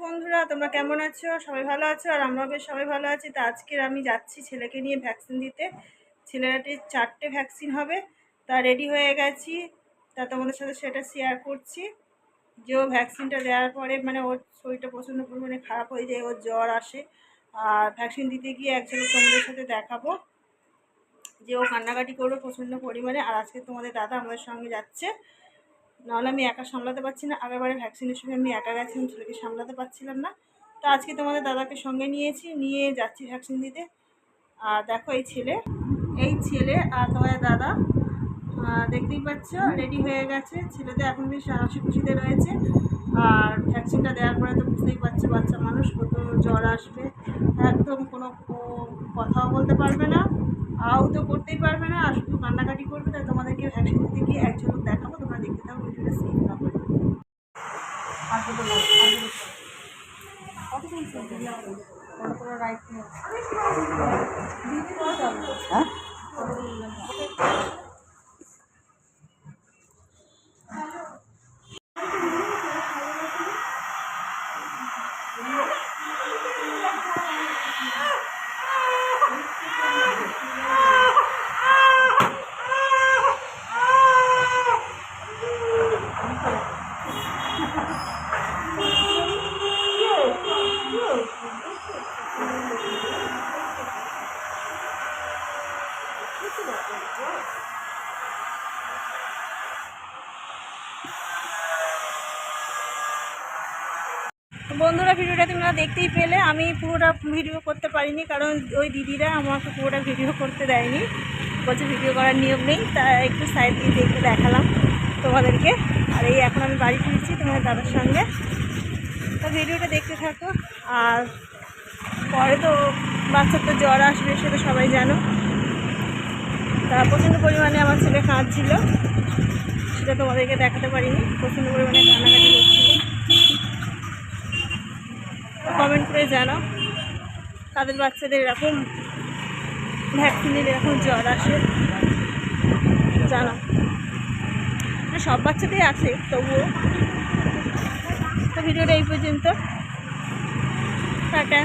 বন্ধুরা, তোমরা কেমন আছো? সবাই ভালো আছো? আর আমরাও বেশ সবাই ভালো আছি। তো আজকের আমি যাচ্ছি ছেলেকে নিয়ে ভ্যাকসিন দিতে। ছেলেটির 4টে ভ্যাকসিন হবে, তা রেডি হয়ে গেছি। তা তোমাদের সাথে সেটা শেয়ার করছি যে ও ভ্যাকসিনটা দেওয়ার পরে মানে ওর শরীরটা প্রচণ্ড পরিমাণে খারাপ হয়ে যায়, ওর জ্বর আসে। আর ভ্যাকসিন দিতে গিয়ে একজনের তোমাদের সাথে দেখাবো যে ও কান্নাকাটি করবে প্রচণ্ড পরিমাণে। আর আজকে তোমাদের দাদা আমাদের সঙ্গে যাচ্ছে, নাহলে আমি একা সামলাতে পারছি না। আগেরবারে ভ্যাকসিনের সময় আমি একা গেছিলাম, ছেলেকে সামলাতে পারছিলাম না। তো আজকে তোমাদের দাদাকে সঙ্গে নিয়ে যাচ্ছি ভ্যাকসিন দিতে। আর দেখো এই ছেলে আর তোমাদের দাদা দেখতেই পাচ্ছ রেডি হয়ে গেছে। ছেলেদের এখন বেশ হাসি খুশিতে রয়েছে। আর ভ্যাকসিনটা দেওয়ার পরে তো বুঝতেই পারছো বাচ্চা মানুষ কত জ্বর আসবে, একদম কোনো কথাও বলতে পারবে না, আউ তো করতেই পারবে না, আর শুধু কান্নাকাটি করবে। তাই তোমাদেরকে ভ্যাকসিন দিতে গিয়ে এক ঝলক দেখাবো, তোমরা দেখতে থাকো, ভিডিওটা স্কিপ না করে। বন্ধুরা, ভিডিওটা তোমরা দেখতেই পেলে। আমি পুরোটা ভিডিও করতে পারিনি, কারণ ওই দিদিরা আমাকে পুরোটা ভিডিও করতে দেয়নি, বলছে ভিডিও করার নিয়ম নেই। তা একটু সাইড দিয়ে একটু দেখালাম তোমাদেরকে। আর এই এখন আমি বাড়ি ফিরছি তোমাদের দাদার সঙ্গে। তো ভিডিওটা দেখতে থাকো। আর পরে তো বাচ্চার তো জ্বর আসবে, সেটা সবাই জানো। তা প্রচণ্ড পরিমাণে আমার ছেলে কাঁদছিল, সেটা তোমাদেরকে দেখাতে পারিনি। প্রচণ্ড পরিমাণে কান্নাকাটি করছিল। কমেন্ট করে জানাও তাদের বাচ্চাদের এরকম ভ্যাকসিনের এরকম জ্বর আসে, জানাও। সব বাচ্চাতেই আসে তবুও। তো ভিডিওটা এই পর্যন্ত, টাটা।